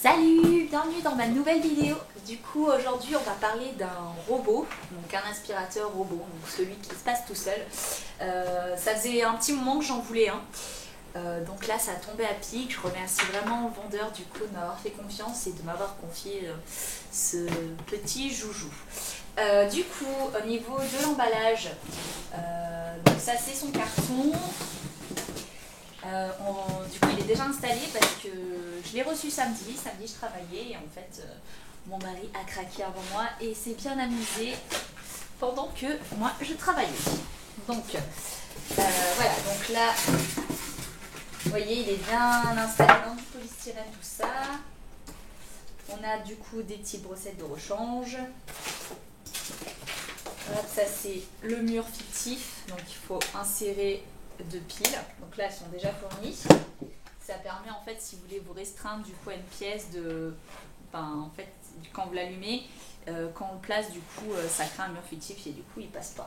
Salut, bienvenue dans ma nouvelle vidéo. Du coup aujourd'hui on va parler d'un robot, donc un aspirateur robot, donc celui qui se passe tout seul. Ça faisait un petit moment que j'en voulais un. Donc là ça a tombé à pic. Je remercie vraiment le vendeur du coup de m'avoir fait confiance et de m'avoir confié ce petit joujou. Du coup au niveau de l'emballage, donc ça c'est son carton. Du coup il est déjà installé parce que je l'ai reçu samedi je travaillais et en fait mon mari a craqué avant moi et s'est bien amusé pendant que moi je travaillais. Donc voilà, donc là vous voyez il est bien installé dans du polystyrène tout ça. On a du coup des petites brossettes de rechange. Voilà, ça c'est le mur fictif, donc il faut insérer deux piles, donc là elles sont déjà fournies. Ça permet en fait, si vous voulez vous restreindre du coup à une pièce de, en fait quand vous l'allumez, quand on le place du coup ça crée un mur fictif et du coup il passe pas.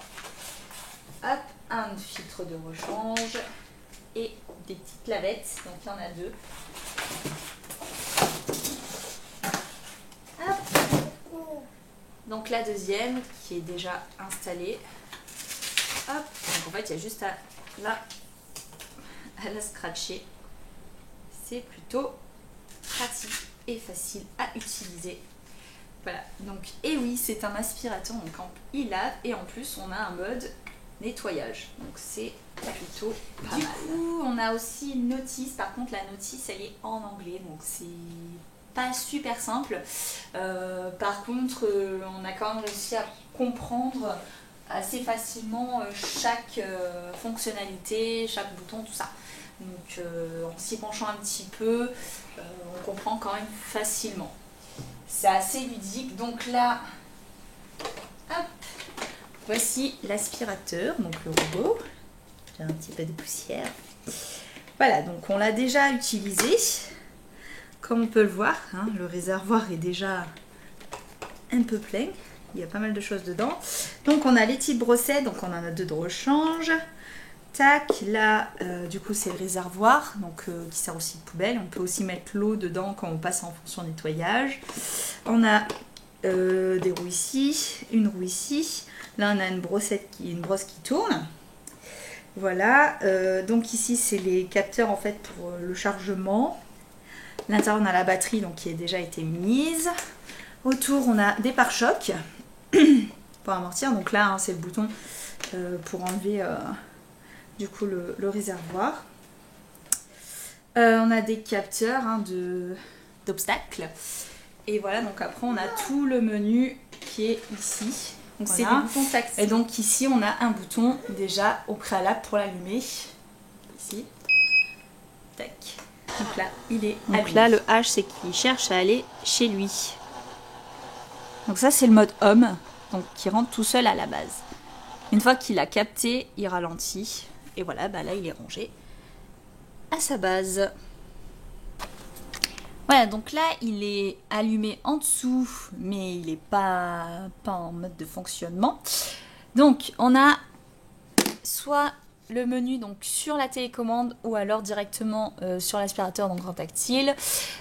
Hop, un filtre de rechange et des petites lavettes, donc il y en a deux. Hop. Donc la deuxième qui est déjà installée. Hop, donc en fait il y a juste à la scratcher. C'est plutôt pratique et facile à utiliser. Voilà, donc et oui c'est un aspirateur, donc il lave et en plus on a un mode nettoyage, donc c'est plutôt pas mal. Du coup on a aussi une notice, par contre la notice elle est en anglais, donc c'est pas super simple. Par contre on a quand même réussi à comprendre assez facilement chaque fonctionnalité, chaque bouton, tout ça. Donc en s'y penchant un petit peu, on comprend quand même facilement. C'est assez ludique. Donc là, hop, voici l'aspirateur, donc le robot. J'ai un petit peu de poussière. Voilà, donc on l'a déjà utilisé. Comme on peut le voir, hein, le réservoir est déjà un peu plein. Il y a pas mal de choses dedans. Donc on a les petites brossettes, donc on en a deux de rechange. Tac, là du coup c'est le réservoir, donc qui sert aussi de poubelle. On peut aussi mettre l'eau dedans quand on passe en fonction nettoyage. On a des roues ici, une roue ici. Là on a une brossette une brosse qui tourne. Voilà, donc ici c'est les capteurs en fait pour le chargement. L'intérieur on a la batterie donc qui a déjà été mise. Autour on a des pare-chocs pour amortir, donc là hein, c'est le bouton pour enlever du coup le réservoir. On a des capteurs hein, d'obstacles et voilà, donc après on a tout le menu qui est ici, donc voilà. C'est des boutons taxis. Et donc ici on a un bouton déjà au préalable pour l'allumer ici. Tac. Donc là il est allumé. Donc là le H c'est qu'il cherche à aller chez lui. Donc ça c'est le mode home, donc qui rentre tout seul à la base. Une fois qu'il a capté, il ralentit. Et voilà, bah là il est rangé à sa base. Voilà, donc là il est allumé en dessous, mais il n'est pas en mode de fonctionnement. Donc on a soit le menu donc sur la télécommande ou alors directement sur l'aspirateur donc en tactile.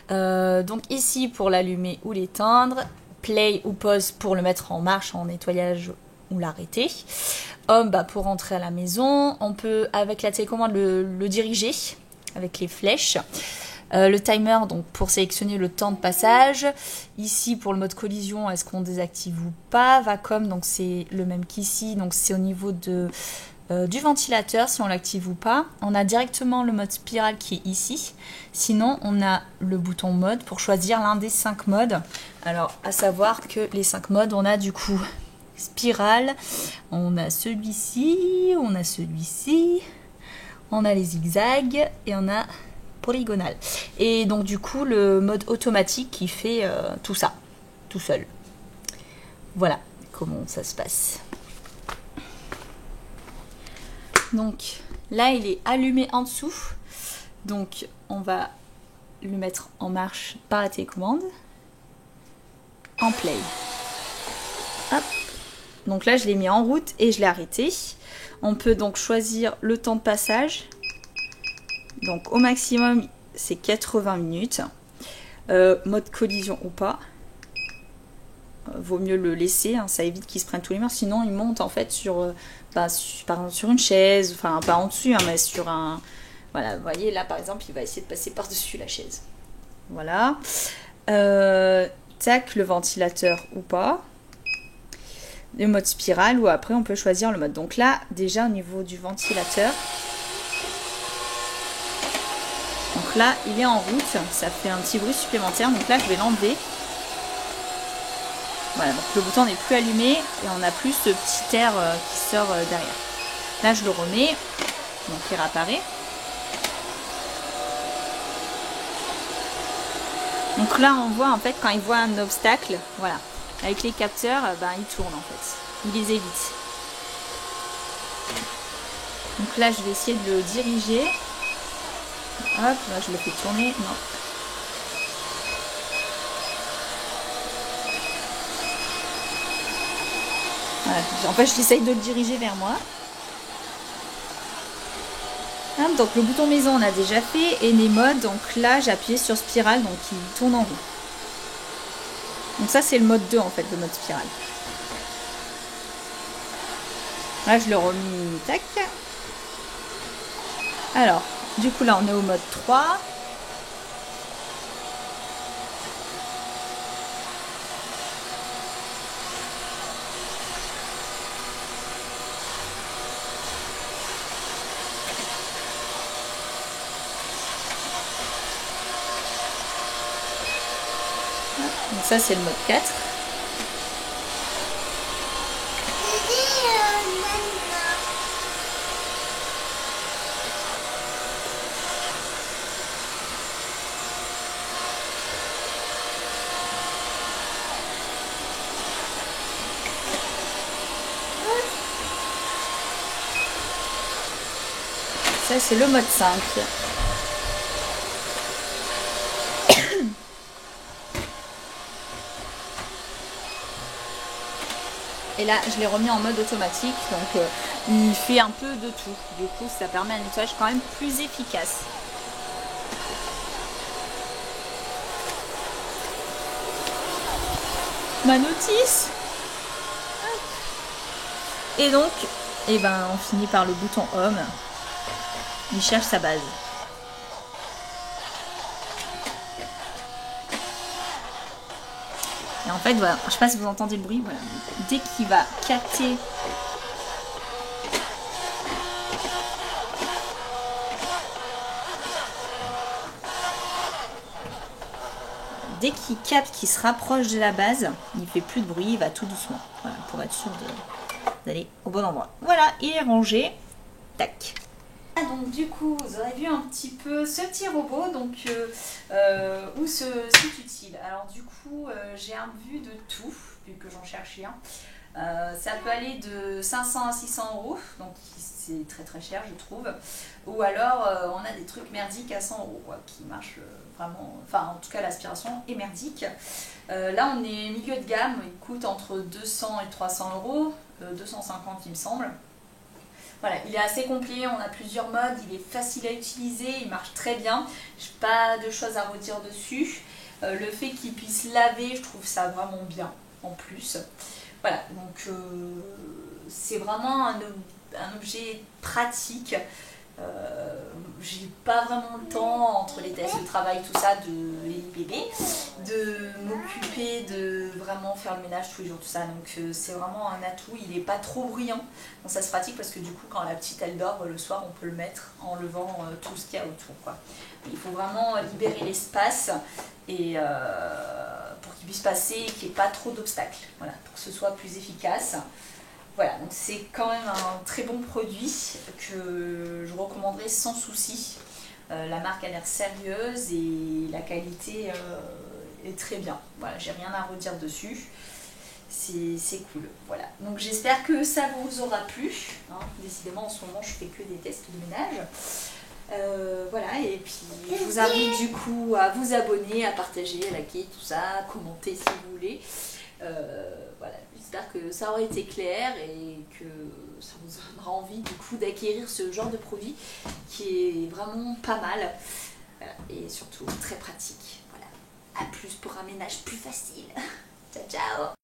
Donc ici pour l'allumer ou l'éteindre. Play ou pause pour le mettre en marche en nettoyage ou l'arrêter. Home bah, pour rentrer à la maison. On peut avec la télécommande le diriger avec les flèches. Le timer donc pour sélectionner le temps de passage. Ici pour le mode collision, est-ce qu'on désactive ou pas. Vacom donc c'est le même qu'ici, donc c'est au niveau du ventilateur si on l'active ou pas. On a directement le mode spirale qui est ici. Sinon on a le bouton mode pour choisir l'un des 5 modes. Alors à savoir que les 5 modes on a du coup spirale, on a celui-ci, on a celui-ci, on a les zigzags et on a polygonal. Et donc du coup le mode automatique qui fait tout ça tout seul. Voilà comment ça se passe. Donc là il est allumé en dessous, donc on va le mettre en marche par la télécommande, en play. Hop. Donc là je l'ai mis en route et je l'ai arrêté. On peut donc choisir le temps de passage, donc au maximum c'est 80 minutes. mode collision ou pas. Vaut mieux le laisser, hein, ça évite qu'il se prenne tous les murs, sinon il monte en fait sur, par exemple sur une chaise, enfin pas en dessus, hein, mais sur un... Voilà, vous voyez là par exemple il va essayer de passer par-dessus la chaise. Voilà. Tac, le ventilateur ou pas. Le mode spirale ou après on peut choisir le mode. Donc là déjà au niveau du ventilateur, donc là il est en route, ça fait un petit bruit supplémentaire, donc là je vais l'enlever. Voilà, donc le bouton n'est plus allumé et on n'a plus ce petit air qui sort derrière. Là je le remets, donc il réapparaît. Donc là on voit en fait quand il voit un obstacle, voilà, avec les capteurs, il tourne en fait, il les évite. Donc là je vais essayer de le diriger. Hop, là je le fais tourner, non. Voilà. En fait, j'essaye de le diriger vers moi. Donc le bouton maison, on a déjà fait. Et les modes, donc là, j'ai appuyé sur spirale, donc il tourne en rond. Donc ça, c'est le mode 2, en fait, le mode spirale. Là, je le remis, tac. Alors, du coup, là, on est au mode 3. Donc ça c'est le mode 4. Ça c'est le mode 5. Et là, je l'ai remis en mode automatique, donc il fait un peu de tout. Du coup, ça permet un nettoyage quand même plus efficace. Ma notice. Et donc, on finit par le bouton Home. Il cherche sa base. Et en fait, voilà, je ne sais pas si vous entendez le bruit, voilà. Dès qu'il va capter qu'il se rapproche de la base, il fait plus de bruit, il va tout doucement. Voilà, pour être sûr d'aller au bon endroit. Voilà, il est rangé. Tac. Donc du coup, vous aurez vu un petit peu ce petit robot, donc où se situe-t-il? Alors du coup, j'ai un vu de tout, vu que j'en cherchais un. Ça peut aller de 500 à 600 euros, donc c'est très très cher je trouve. Ou alors on a des trucs merdiques à 100 euros, quoi, qui marchent vraiment, enfin en tout cas l'aspiration est merdique. Là on est milieu de gamme, il coûte entre 200 et 300 euros, 250 il me semble. Voilà, il est assez complet, on a plusieurs modes, il est facile à utiliser, il marche très bien. Je n'ai pas de choses à redire dessus. Le fait qu'il puisse laver, je trouve ça vraiment bien en plus. Voilà, donc c'est vraiment un objet pratique. J'ai pas vraiment le temps entre les tests de travail, tout ça, de les bébés, de m'occuper de vraiment faire le ménage tous les jours, tout ça. Donc c'est vraiment un atout, il n'est pas trop bruyant. Donc ça se pratique parce que du coup quand la petite elle dort le soir on peut le mettre en levant tout ce qu'il y a autour, quoi. Il faut vraiment libérer l'espace et pour qu'il puisse passer et qu'il n'y ait pas trop d'obstacles, voilà, pour que ce soit plus efficace. Voilà, donc c'est quand même un très bon produit que je recommanderais sans souci. La marque a l'air sérieuse et la qualité est très bien. Voilà, j'ai rien à redire dessus. C'est cool. Voilà, donc j'espère que ça vous aura plu. Hein. Décidément, en ce moment, je fais que des tests de ménage. Voilà, et puis je vous invite du coup à vous abonner, à partager, à liker, tout ça, à commenter si vous voulez. Voilà, j'espère que ça aura été clair et que ça vous donnera envie du coup d'acquérir ce genre de produit qui est vraiment pas mal, voilà, et surtout très pratique. Voilà. A plus pour un ménage plus facile. Ciao ciao.